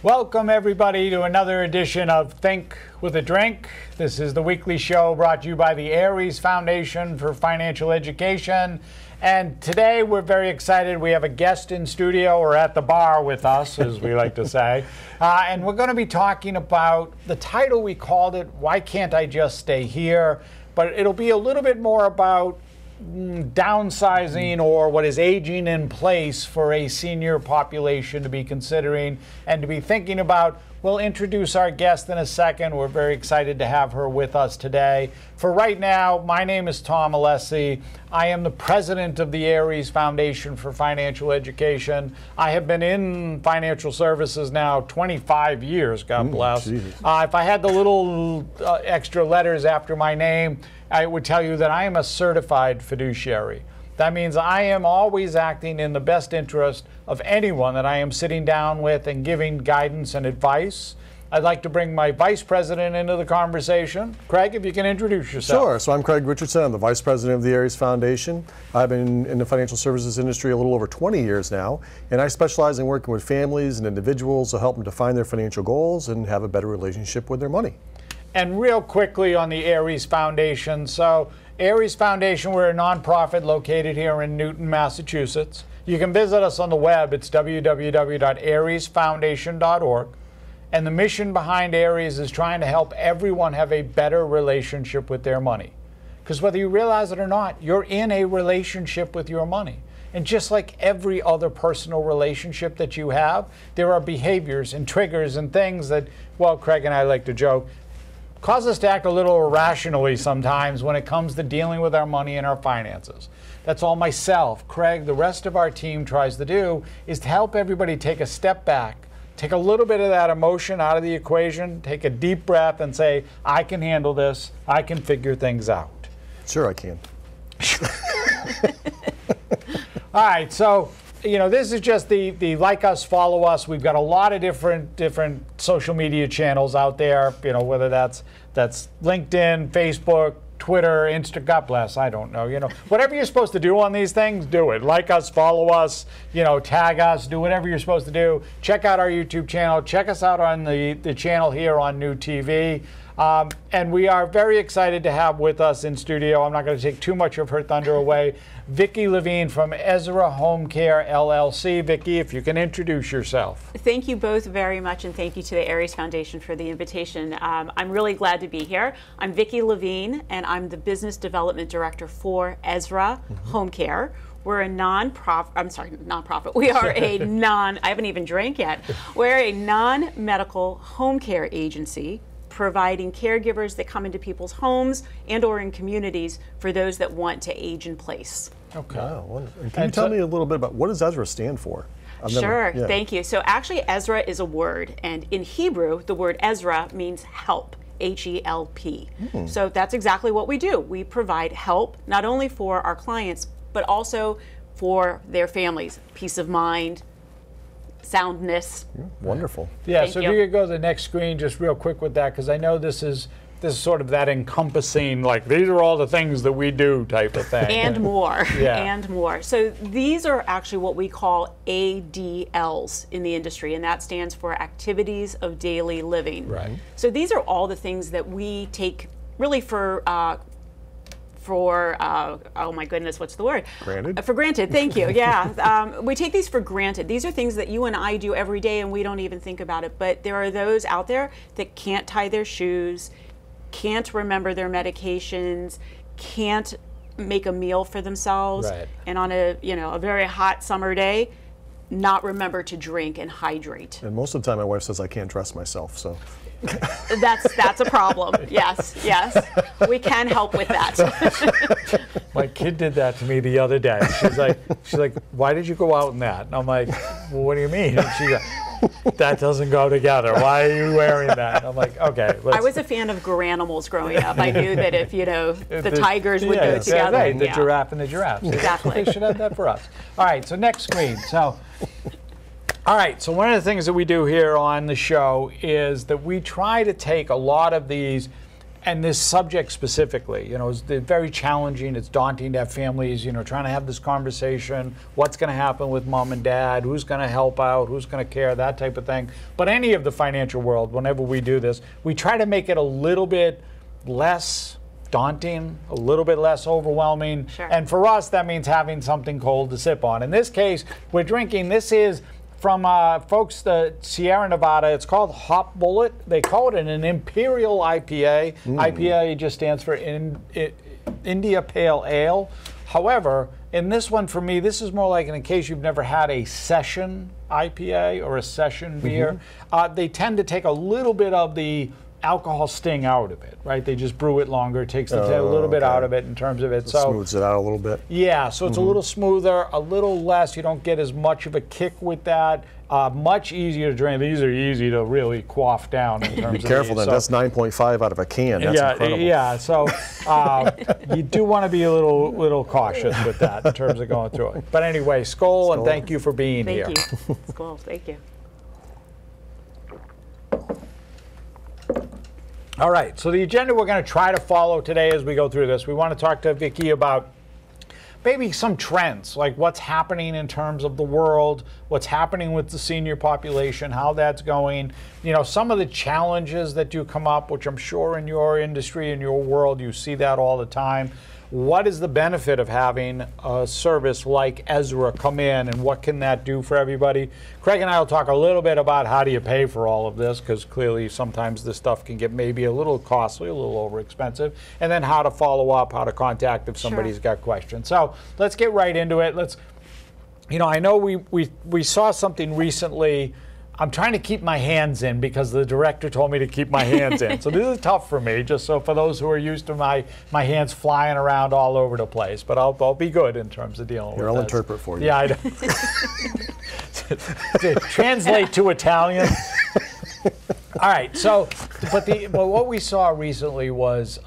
Welcome everybody to another edition of Think with a Drink. This is the weekly show brought to you by the Aries Foundation for Financial Education. And today we're very excited. We have a guest in studio or at the bar with us, as we like to say. And we're going to be talking about the title we called it, Why Can't I Just Stay Here? But it'll be a little bit more about downsizing or what is aging in place for a senior population to be considering and to be thinking about. We'll introduce our guest in a second. We're very excited to have her with us today. For right now, my name is Tom Alessi. I am the president of the Aries Foundation for Financial Education. I have been in financial services now 25 years, God bless. If I had the little extra letters after my name, I would tell you that I am a certified fiduciary. That means I am always acting in the best interest of anyone that I am sitting down with and giving guidance and advice. I'd like to bring my vice president into the conversation. Craig, if you can introduce yourself. Sure. So I'm Craig Richardson. I'm the vice president of the Aries Foundation. I've been in the financial services industry a little over 20 years now, and I specialize in working with families and individuals to help them define their financial goals and have a better relationship with their money. And real quickly on the Aries Foundation. So Aries Foundation, we're a nonprofit located here in Newton, Massachusetts. You can visit us on the web. It's www.ariesfoundation.org. And the mission behind Aries is trying to help everyone have a better relationship with their money. Because whether you realize it or not, you're in a relationship with your money. And just like every other personal relationship that you have, there are behaviors and triggers and things that, well, Craig and I like to joke, cause us to act a little irrationally sometimes when it comes to dealing with our money and our finances. That's all myself, Craig, the rest of our team tries to do is to help everybody take a step back, take a little bit of that emotion out of the equation, take a deep breath and say, I can handle this, I can figure things out. Sure I can. All right, so this is just the like us, follow us. We've got a lot of different social media channels out there, whether that's LinkedIn, Facebook, Twitter, Instagram, God bless, I don't know. Whatever you're supposed to do on these things, do it. Like us, follow us, tag us, do whatever you're supposed to do. Check out our YouTube channel. Check us out on the channel here on New TV. And we are very excited to have with us in studio, I'm not going to take too much of her thunder away, Vicki Levine from Ezra Home Care LLC. Vicki, if you can introduce yourself. Thank you both very much, and thank you to the Aries Foundation for the invitation. I'm really glad to be here. I'm Vicki Levine, and I'm the Business Development Director for Ezra Home Care. We're a non-profit. We are a I haven't even drank yet. We're a non-medical home care agency providing caregivers that come into people's homes and or in communities for those that want to age in place. Okay. Wow, wonderful. And can you tell me a little bit about what does Ezra stand for? Sure, thank you. So actually Ezra is a word, and in Hebrew, the word Ezra means help, H-E-L-P. So that's exactly what we do. We provide help not only for our clients, but also for their families, peace of mind, soundness. Wonderful. Yeah, so if you could go to the next screen just real quick with that, because I know this is sort of that encompassing, like these are all the things that we do type of thing. And more, and more. So these are actually what we call ADLs in the industry, and that stands for Activities of Daily Living. Right. So these are all the things that we take really for oh my goodness, what's the word? Granted? For granted, thank you, yeah. We take these for granted. These are things that you and I do every day and we don't even think about it, but there are those out there that can't tie their shoes, can't remember their medications, can't make a meal for themselves, and on a very hot summer day, not remember to drink and hydrate. And most of the time my wife says I can't dress myself, so. That's a problem. Yes, yes. We can help with that. My kid did that to me the other day. She's like, why did you go out in that? And I'm like, well, what do you mean? And she's like, that doesn't go together. Why are you wearing that? And I'm like, okay. I was a fan of Garanimals growing up. I knew that if, the tigers would go together. Right, the giraffe and the giraffe. Exactly. They should have that for us. All right, so next screen. All right, so one of the things that we do here on the show is that we try to take a lot of these, and this subject specifically, is very challenging. It's daunting to have families, trying to have this conversation. What's going to happen with mom and dad? Who's going to help out? Who's going to care? That type of thing. But any of the financial world, whenever we do this, we try to make it a little bit less daunting, a little bit less overwhelming. Sure. And for us, that means having something cold to sip on. In this case, we're drinking, this is from folks, the Sierra Nevada. It's called Hop Bullet. They call it an Imperial IPA. IPA just stands for India Pale Ale. However, in this one, for me, this is more like, in case you've never had a session IPA or a session beer, they tend to take a little bit of the alcohol sting out of it, right? They just brew it longer. It takes a little bit out of it in terms of it. So smooths it out a little bit. Yeah, so it's a little smoother, a little less. You don't get as much of a kick with that. Much easier to drink. These are easy to really quaff down in terms of Be careful these. then. That's 9.5 out of a can. That's incredible. Yeah, so you do want to be a little cautious with that in terms of going through it. But anyway, skål. And thank you for being here. Thank you. Skål. Thank you. All right, so the agenda we're going to try to follow today as we go through this, we want to talk to Vicki about maybe some trends, like what's happening in terms of the world, what's happening with the senior population, how that's going, some of the challenges that do come up, which I'm sure in your industry, in your world, you see that all the time. What is the benefit of having a service like Ezra come in, and what can that do for everybody? Craig and I will talk a little bit about how do you pay for all of this, because clearly sometimes this stuff can get maybe a little costly, a little over expensive, and then how to follow up, how to contact if somebody's got questions. So let's get right into it. I know we saw something recently. I'm trying to keep my hands in because the director told me to keep my hands in. So this is tough for me, just so for those who are used to my hands flying around all over the place. But I'll be good in terms of dealing with this. I'll interpret for you. Yeah, I know. To translate to Italian. All right, but what we saw recently was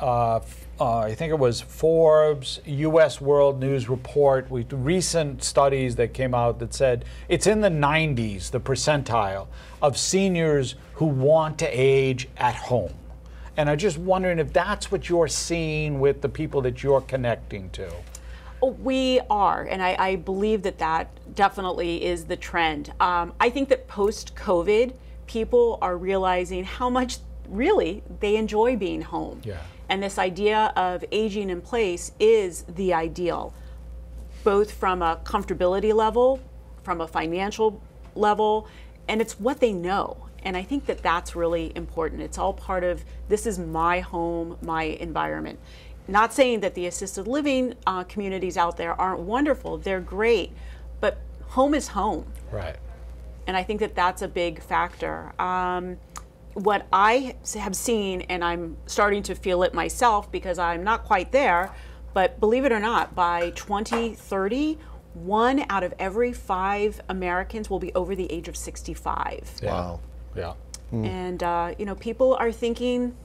I think it was Forbes, U.S. World News Report, recent studies that came out that said it's in the 90s, the percentile of seniors who want to age at home. And I'm just wondering if that's what you're seeing with the people that you're connecting to. We are, and I believe that definitely is the trend. I think that post-COVID, people are realizing how much really they enjoy being home. Yeah. And this idea of aging in place is the ideal, both from a comfortability level, from a financial level, and it's what they know. And I think that's really important. It's all part of, this is my home, my environment. Not saying that the assisted living communities out there aren't wonderful, they're great, but home is home. Right. And I think that's a big factor. What I have seen, and I'm starting to feel it myself because I'm not quite there, but believe it or not, by 2030, 1 out of every 5 Americans will be over the age of 65. Yeah. Wow. Yeah. And people are thinking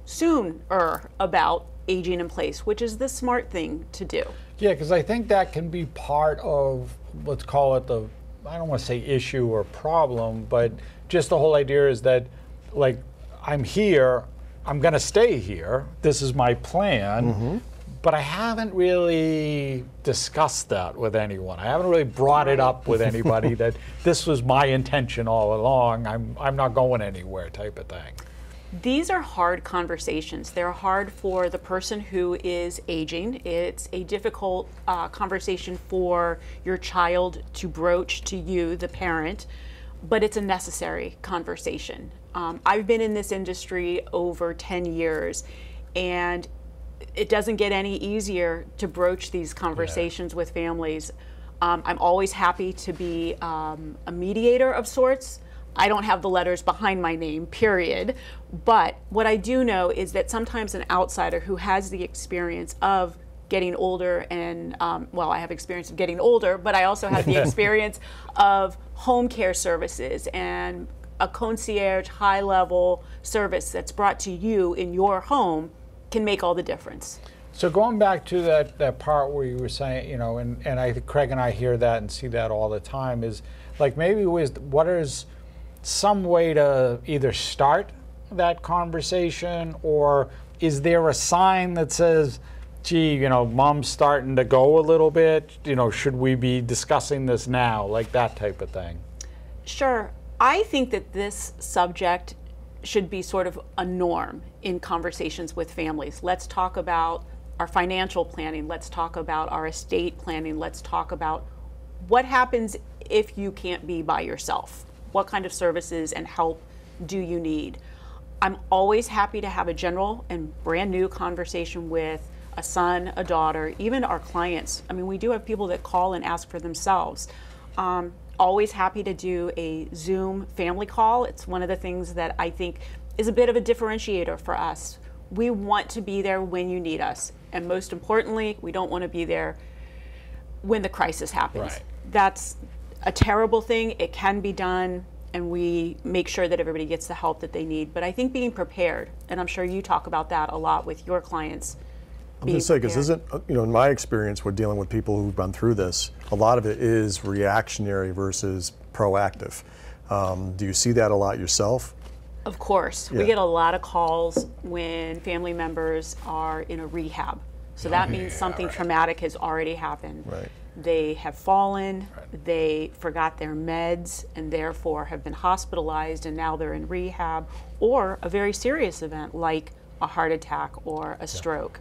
sooner about aging in place, which is the smart thing to do. Yeah, because I think that can be part of, let's call it I don't want to say issue or problem, but just the whole idea is that, like, I'm here, I'm going to stay here, this is my plan, but I haven't really discussed that with anyone. I haven't really brought it up with anybody that this was my intention all along, I'm not going anywhere type of thing. These are hard conversations. They're hard for the person who is aging. It's a difficult conversation for your child to broach to you, the parent, but it's a necessary conversation. I've been in this industry over 10 years, and it doesn't get any easier to broach these conversations with families. I'm always happy to be a mediator of sorts. I don't have the letters behind my name, period. But what I do know is that sometimes an outsider who has the experience of getting older and, well, I have experience of getting older, but I also have the experience of home care services and a concierge high-level service that's brought to you in your home can make all the difference. So going back to that part where you were saying, you know, and I think Craig and I hear that and see that all the time, is like maybe what is some way to either start that conversation, or is there a sign that says, gee, you know, mom's starting to go a little bit, you know, should we be discussing this now, like that type of thing? Sure. I think that this subject should be sort of a norm in conversations with families. Let's talk about our financial planning. Let's talk about our estate planning. Let's talk about what happens if you can't be by yourself. What kind of services and help do you need? I'm always happy to have a general and brand new conversation with a son, a daughter, even our clients. I mean, we do have people that call and ask for themselves. Always happy to do a Zoom family call. It's one of the things that I think is a bit of a differentiator for us. We want to be there when you need us. And most importantly, we don't want to be there when the crisis happens. Right. That's a terrible thing. It can be done, and we make sure that everybody gets the help that they need. But I think being prepared, and I'm sure you talk about that a lot with your clients. I'm going to say, because isn't, you know, in my experience with dealing with people who've gone through this, a lot of it is reactionary versus proactive. Do you see that a lot yourself? Of course. Yeah. We get a lot of calls when family members are in a rehab. So that means something traumatic has already happened. Right. They have fallen, they forgot their meds, and therefore have been hospitalized, and now they're in rehab, or a very serious event like a heart attack or a stroke.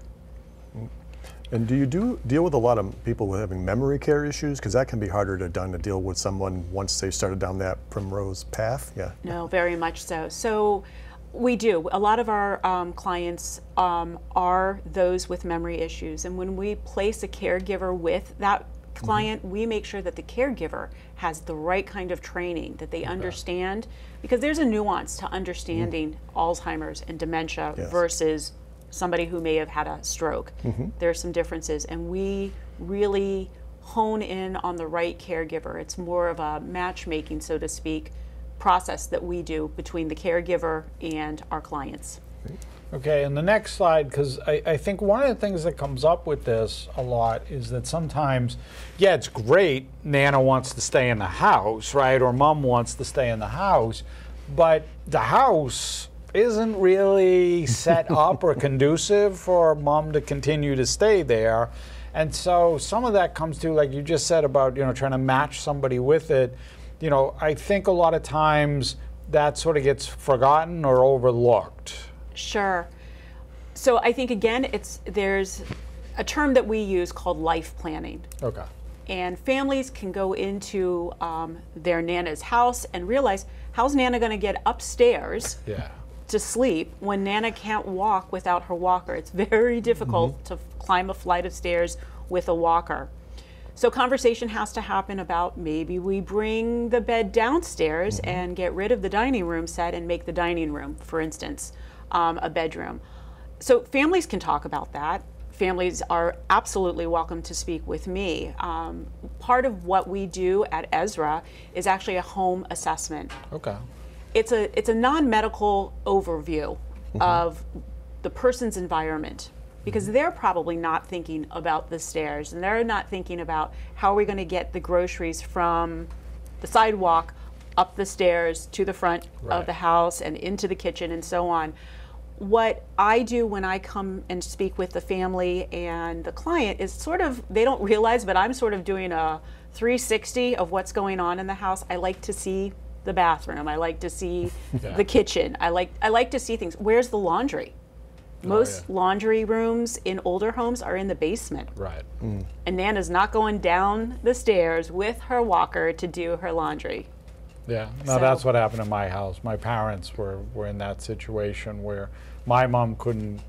And do you deal with a lot of people with having memory care issues? Because that can be harder to deal with someone once they started down that primrose path. Yeah. No, very much so. So we do. A lot of our clients are those with memory issues. And when we place a caregiver with that client, we make sure that the caregiver has the right kind of training, that they understand, because there's a nuance to understanding Alzheimer's and dementia versus somebody who may have had a stroke. There are some differences, and we really hone in on the right caregiver. It's more of a matchmaking, so to speak, process that we do between the caregiver and our clients. Okay, and the next slide, because I think one of the things that comes up with this a lot is that sometimes, yeah, it's great, Nana wants to stay in the house, right, or mom wants to stay in the house, but the house isn't really set up or conducive for mom to continue to stay there. And so some of that comes to, like you just said about, you know, trying to match somebody with it. You know, I think a lot of times that sort of gets forgotten or overlooked. Sure. So I think, again, there's a term that we use called life planning. Okay. And families can go into their Nana's house and realize, how's Nana going to get upstairs to sleep when Nana can't walk without her walker? It's very difficult to climb a flight of stairs with a walker. So conversation has to happen about, maybe we bring the bed downstairs and get rid of the dining room set and make the dining room, for instance, a bedroom. So families can talk about that. Families are absolutely welcome to speak with me. Part of what we do at Ezra is actually a home assessment. Okay. It's a non-medical overview of the person's environment, because they're probably not thinking about the stairs, and they're not thinking about how are we going to get the groceries from the sidewalk up the stairs to the front of the house and into the kitchen and so on. What I do when I come and speak with the family and the client is sort of, they don't realize, but I'm sort of doing a 360 of what's going on in the house. I like to see the bathroom. I like to see the kitchen. I like to see things. Where's the laundry? Most laundry rooms in older homes are in the basement. Right. And Nana's not going down the stairs with her walker to do her laundry. Yeah, no, that's what happened in my house. My parents were in that situation where my mom couldn't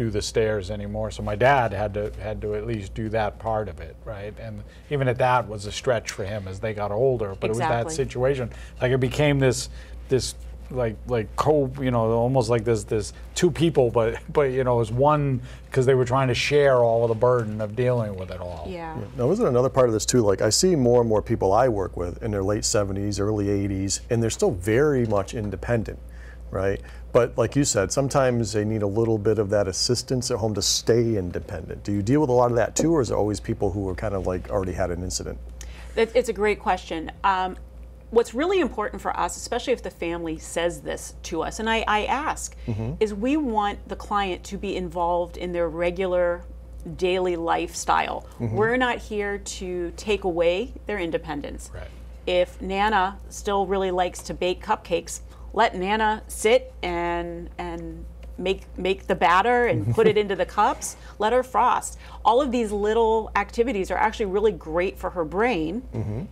do the stairs anymore. So my dad had to at least do that part of it, right? And even at that was a stretch for him as they got older. But it was that situation, like it became this like almost like this two people, but it was one, because they were trying to share all of the burden of dealing with it all. Yeah. Now, isn't another part of this too? Like I see more and more people I work with in their late 70s, early 80s, and they're still very much independent, right? But like you said, sometimes they need a little bit of that assistance at home to stay independent. Do you deal with a lot of that too, or is it always people who are kind of like already had an incident? It's a great question. What's really important for us, especially if the family says this to us, and I ask, is we want the client to be involved in their regular daily lifestyle. We're not here to take away their independence. Right. If Nana still really likes to bake cupcakes, let Nana sit and make the batter and put it into the cups. Let her frost. All of these little activities are actually really great for her brain.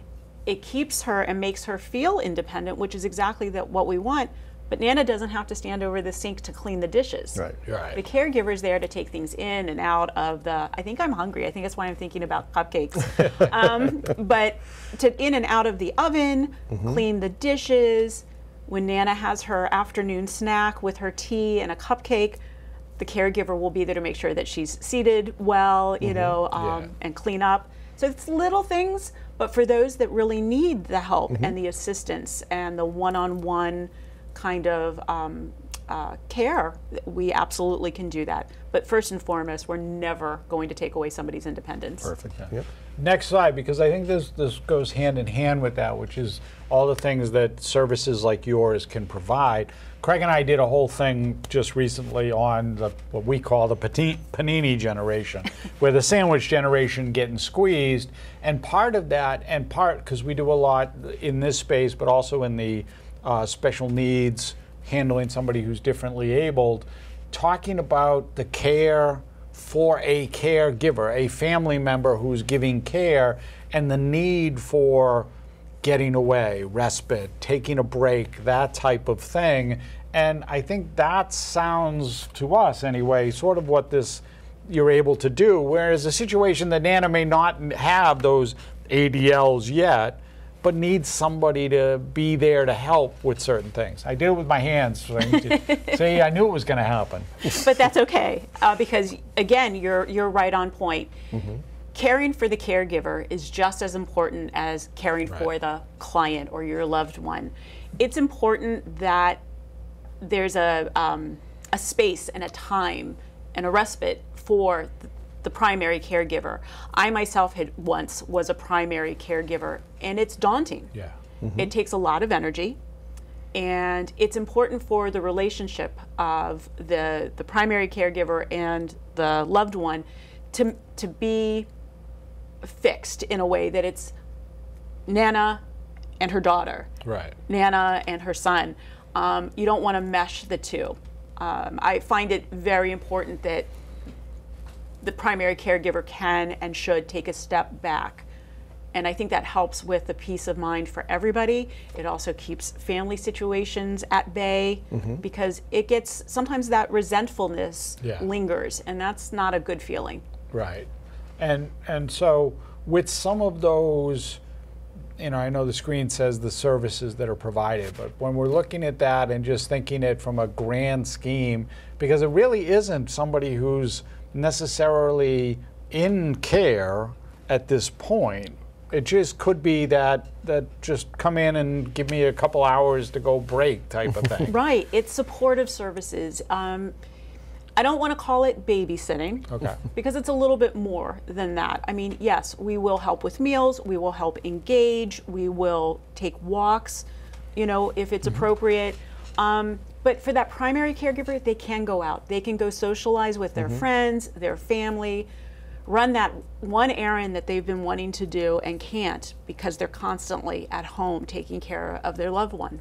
It keeps her and makes her feel independent, which is exactly what we want. But Nana doesn't have to stand over the sink to clean the dishes. Right. Right. The caregiver's there to take things in and out of the, I think I'm hungry. I think that's why I'm thinking about cupcakes. But to in and out of the oven, clean the dishes. When Nana has her afternoon snack with her tea and a cupcake, the caregiver will be there to make sure that she's seated well, and clean up. So it's little things, but for those that really need the help and the assistance and the one-on-one kind of care, we absolutely can do that. But first and foremost, we're never going to take away somebody's independence. Perfect. Yep. Next slide, because I think this goes hand in hand with that, which is all the things that services like yours can provide. Craig and I did a whole thing just recently on what we call the panini generation, where the sandwich generation getting squeezed. And part of that, because we do a lot in this space, but also in the special needs, handling somebody who's differently abled, talking about the care for a caregiver, a family member who's giving care, and the need for getting away, respite, taking a break, that type of thing. And I think that sounds to us anyway, sort of what you're able to do, whereas a situation that Nana may not have those ADLs yet, but needs somebody to be there to help with certain things. I did it with my hands. See, I knew it was going to happen. But that's okay, because again, you're right on point. Caring for the caregiver is just as important as caring for the client or your loved one. It's important that there's a space and a time and a respite for the primary caregiver. I myself once was a primary caregiver, and it's daunting. Yeah. It takes a lot of energy, and it's important for the relationship of the primary caregiver and the loved one to be fixed in a way that it's Nana and her daughter, Right. Nana and her son. You don't want to mesh the two. I find it very important that the primary caregiver can and should take a step back. And I think that helps with the peace of mind for everybody. It also keeps family situations at bay, because it gets, sometimes that resentfulness lingers, and that's not a good feeling. Right. And so with some of those, I know the screen says the services that are provided, but when we're looking at that and just thinking it from a grand scheme, because it really isn't somebody who's necessarily in care at this point. It just could be that just come in and give me a couple hours to go break type of thing. Right. It's supportive services. I don't want to call it babysitting, Okay. because it's a little bit more than that. I mean, yes, we will help with meals, we will help engage, we will take walks, if it's appropriate. But for that primary caregiver, they can go out. They can go socialize with their friends, their family, run that one errand that they've been wanting to do and can't, because they're constantly at home taking care of their loved one.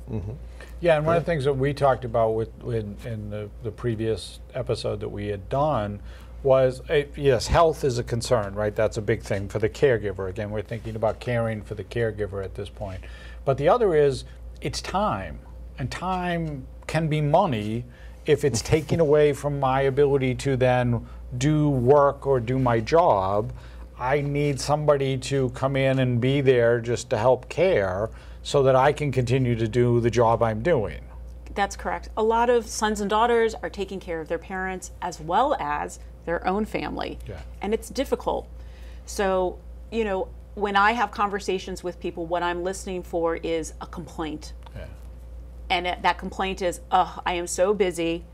Yeah, and one of the things that we talked about in the previous episode that we had done was, yes, health is a concern, right? That's a big thing for the caregiver. Again, we're thinking about caring for the caregiver at this point. But the other is, it's time. And time can be money if it's taking away from my ability to then do work or do my job, I need somebody to come in and be there just to help care so that I can continue to do the job I'm doing. That's correct. A lot of sons and daughters are taking care of their parents as well as their own family. Yeah. And it's difficult. So, you know, when I have conversations with people, what I'm listening for is a complaint. Yeah. And that complaint is, oh, I am so busy.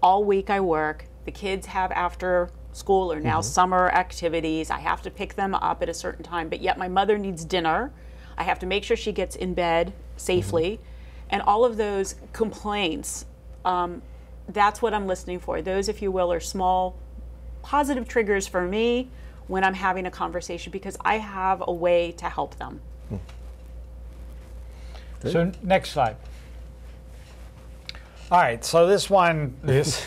All week I work. The kids have after school or now summer activities. I have to pick them up at a certain time, but yet my mother needs dinner. I have to make sure she gets in bed safely. And all of those complaints, that's what I'm listening for. Those, if you will, are small positive triggers for me when I'm having a conversation, because I have a way to help them. So next slide. All right, so this one is,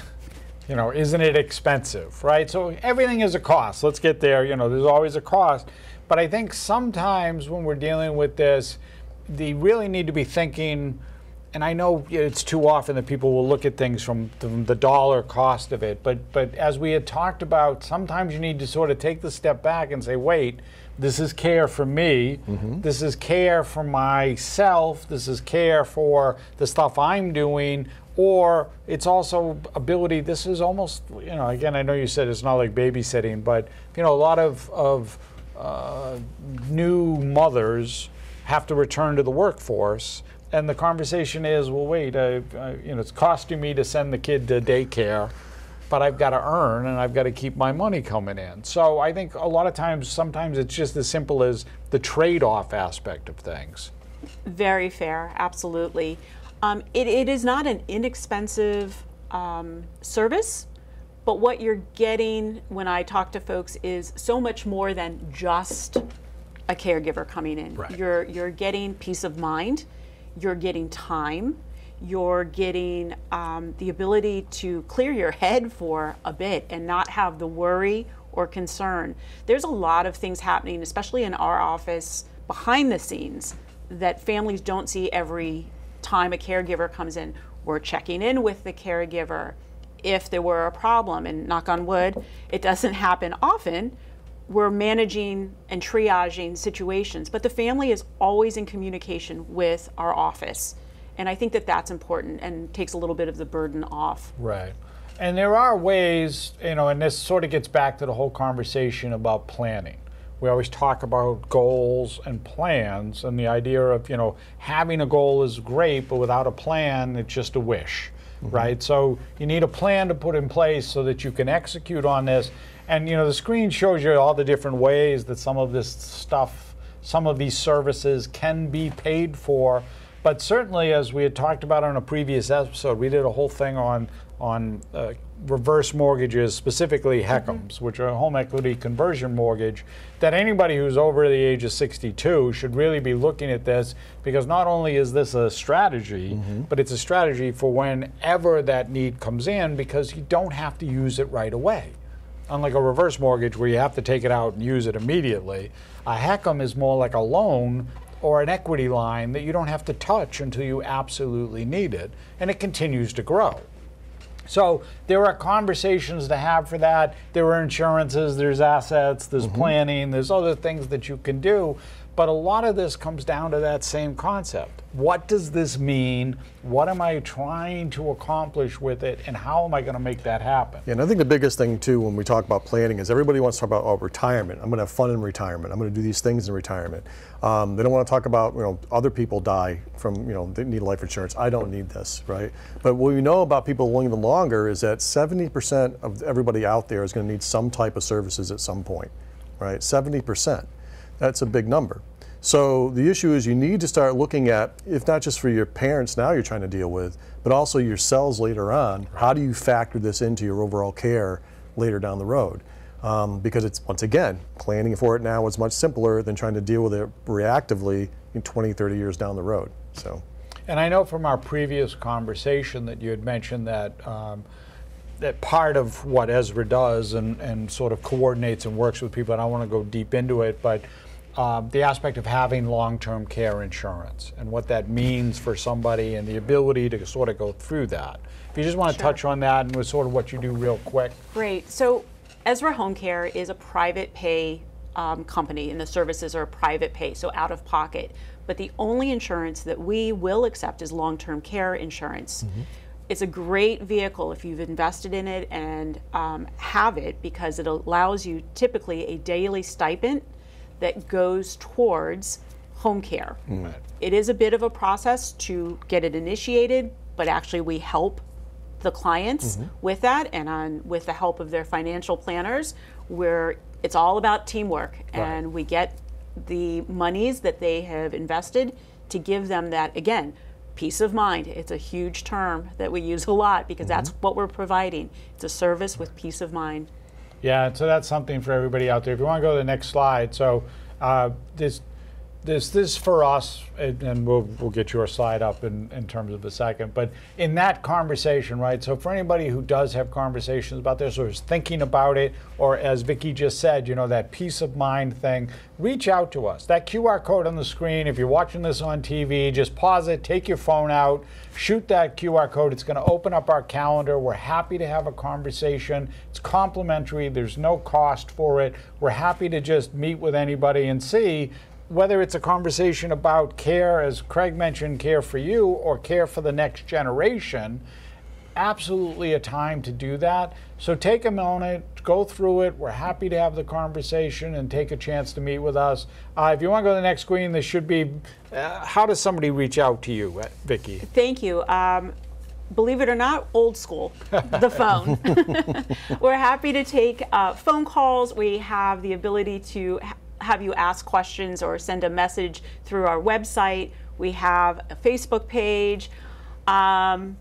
you know, isn't it expensive, right? So everything is a cost. Let's get there. You know, there's always a cost. But I think sometimes when we're dealing with this, they really need to be thinking, and I know it's too often that people will look at things from the dollar cost of it, but as we had talked about, sometimes you need to sort of take the step back and say, wait, this is care for me, this is care for myself, this is care for the stuff I'm doing, or it's also ability, this is almost, you know, again, I know you said it's not like babysitting, but, you know, a lot of new mothers have to return to the workforce, and the conversation is, well, wait, you know, it's costing me to send the kid to daycare, but I've got to earn and I've got to keep my money coming in. So I think a lot of times, sometimes it's just as simple as the trade-off aspect of things. Very fair, absolutely. It is not an inexpensive service, but what you're getting when I talk to folks is so much more than just a caregiver coming in. Right. You're getting peace of mind, you're getting time, you're getting the ability to clear your head for a bit and not have the worry or concern. There's a lot of things happening, especially in our office, behind the scenes, that families don't see every time a caregiver comes in. We're checking in with the caregiver. If there were a problem, and knock on wood, it doesn't happen often, we're managing and triaging situations, but the family is always in communication with our office. And I think that that's important and takes a little bit of the burden off. Right. And there are ways, you know, and this sort of gets back to the whole conversation about planning. We always talk about goals and plans, and the idea of, you know, having a goal is great, but without a plan, it's just a wish, right? So you need a plan to put in place so that you can execute on this. And, you know, the screen shows you all the different ways that some of this stuff, some of these services can be paid for. But certainly, as we had talked about on a previous episode, we did a whole thing on reverse mortgages, specifically HECMs, which are a home equity conversion mortgage, that anybody who's over the age of 62 should really be looking at this, because not only is this a strategy, but it's a strategy for whenever that need comes in, because you don't have to use it right away. Unlike a reverse mortgage where you have to take it out and use it immediately, a HECM is more like a loan or an equity line that you don't have to touch until you absolutely need it, and it continues to grow. So there are conversations to have for that. There are insurances, there's assets, there's planning, there's other things that you can do. But a lot of this comes down to that same concept. What does this mean? What am I trying to accomplish with it? And how am I going to make that happen? Yeah, and I think the biggest thing too when we talk about planning is everybody wants to talk about retirement. I'm going to have fun in retirement. I'm going to do these things in retirement. They don't want to talk about, you know, other people die from, you know, they need life insurance. I don't need this, right? But what we know about people living longer is that 70% of everybody out there is going to need some type of services at some point, right? 70%. That's a big number. So the issue is you need to start looking at, if not just for your parents now you're trying to deal with, but also yourselves later on, how do you factor this into your overall care later down the road? Because it's, once again, planning for it now is much simpler than trying to deal with it reactively in 20, 30 years down the road. So. And I know from our previous conversation that you had mentioned that that part of what Ezra does and sort of coordinates and works with people, and I don't want to go deep into it, but the aspect of having long-term care insurance and what that means for somebody and the ability to sort of go through that. If you just want to touch on that and with sort of what you do real quick. Great. So Ezra Home Care is a private pay company, and the services are private pay, so out of pocket. But the only insurance that we will accept is long-term care insurance. It's a great vehicle if you've invested in it and have it, because it allows you typically a daily stipend that goes towards home care. It is a bit of a process to get it initiated, but actually we help the clients with that, and with the help of their financial planners, where it's all about teamwork, and we get the monies that they have invested to give them that, again, peace of mind. It's a huge term that we use a lot, because that's what we're providing. It's a service with peace of mind. Yeah, so that's something for everybody out there. If you want to go to the next slide, so this for us, and we'll get your slide up in terms of a second, but in that conversation, right? So for anybody who does have conversations about this or is thinking about it, or as Vicki just said, you know, that peace of mind thing, reach out to us. That QR code on the screen, if you're watching this on TV, just pause it, take your phone out, shoot that QR code. It's going to open up our calendar. We're happy to have a conversation. It's complimentary. There's no cost for it. We're happy to just meet with anybody and see whether it's a conversation about care, as Craig mentioned, care for you, or care for the next generation. Absolutely a time to do that. So take a moment, go through it. We're happy to have the conversation and take a chance to meet with us. If you want to go to the next screen, there should be, how does somebody reach out to you, Vicki? Thank you. Believe it or not, old school, the phone. We're happy to take phone calls. We have the ability to have you ask questions or send a message through our website. We have a Facebook page. And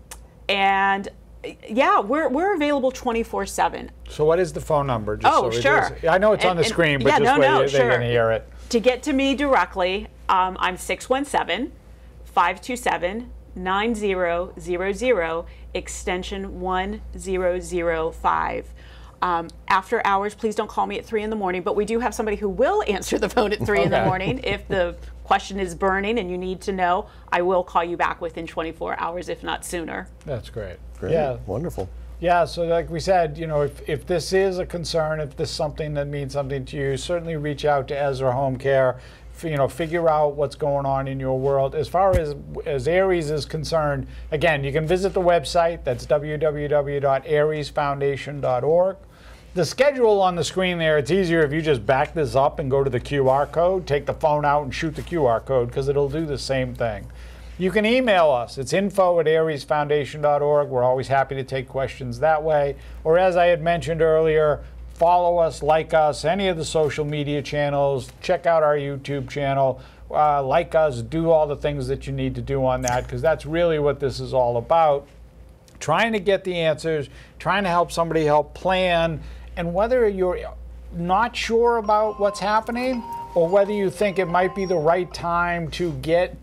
yeah, we're available 24/7. So what is the phone number? Just Oh, so sure. I know it's on the screen, but yeah, just where sure. they're going to hear it. To get to me directly, I'm 617-527-9000, extension 1005. After hours, please don't call me at 3 in the morning, but we do have somebody who will answer the phone at 3 in the morning. If the question is burning and you need to know, I will call you back within 24 hours, if not sooner. That's great. Great. Yeah. Wonderful. Yeah, so like we said, you know, if this is a concern, if this is something that means something to you, certainly reach out to Ezra Home Care. You know, figure out what's going on in your world. As far as Aries is concerned, again, you can visit the website. That's www.ariesfoundation.org. The schedule on the screen there, it's easier if you just back this up and go to the QR code, take the phone out and shoot the QR code, because it'll do the same thing. You can email us. It's info@ariesfoundation.org. We're always happy to take questions that way. Or as I had mentioned earlier, follow us, like us, any of the social media channels, check out our YouTube channel, like us, do all the things that you need to do on that, because that's really what this is all about. Trying to get the answers, trying to help somebody help plan, and whether you're not sure about what's happening or whether you think it might be the right time to get,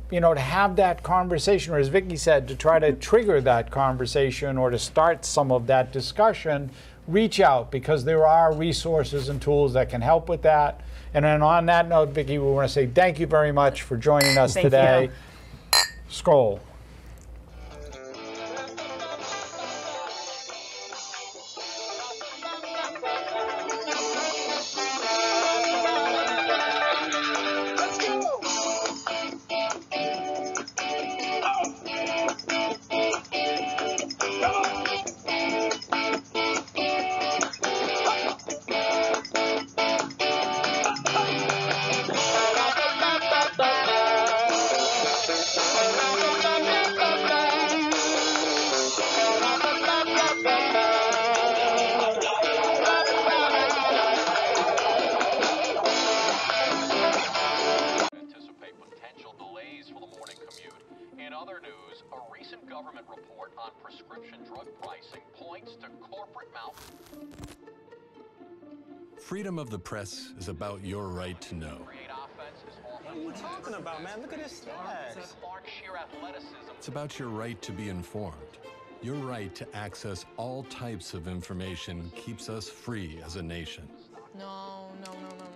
you know, to have that conversation, or as Vicki said, to try to trigger that conversation or to start some of that discussion, reach out, because there are resources and tools that can help with that. And then on that note, Vicki, we want to say thank you very much for joining us today. Skål. Government report on prescription drug pricing points to corporate Freedom of the press is about your right to know. What are you talking about, man? Look at this stats. It's about your right to be informed. Your right to access all types of information keeps us free as a nation. No.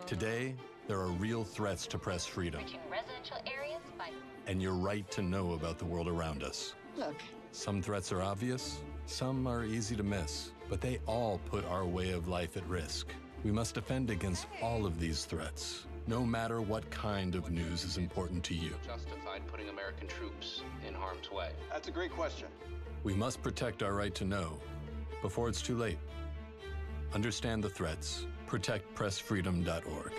Today, There are real threats to press freedom Reaching residential areas by... and your right to know about the world around us. Look, Some threats are obvious, some are easy to miss, but they all put our way of life at risk. We must defend against all of these threats, no matter what kind of news is important to you. Justified putting American troops in harm's way. That's a great question. We must protect our right to know before it's too late. Understand the threats. ProtectPressFreedom.org.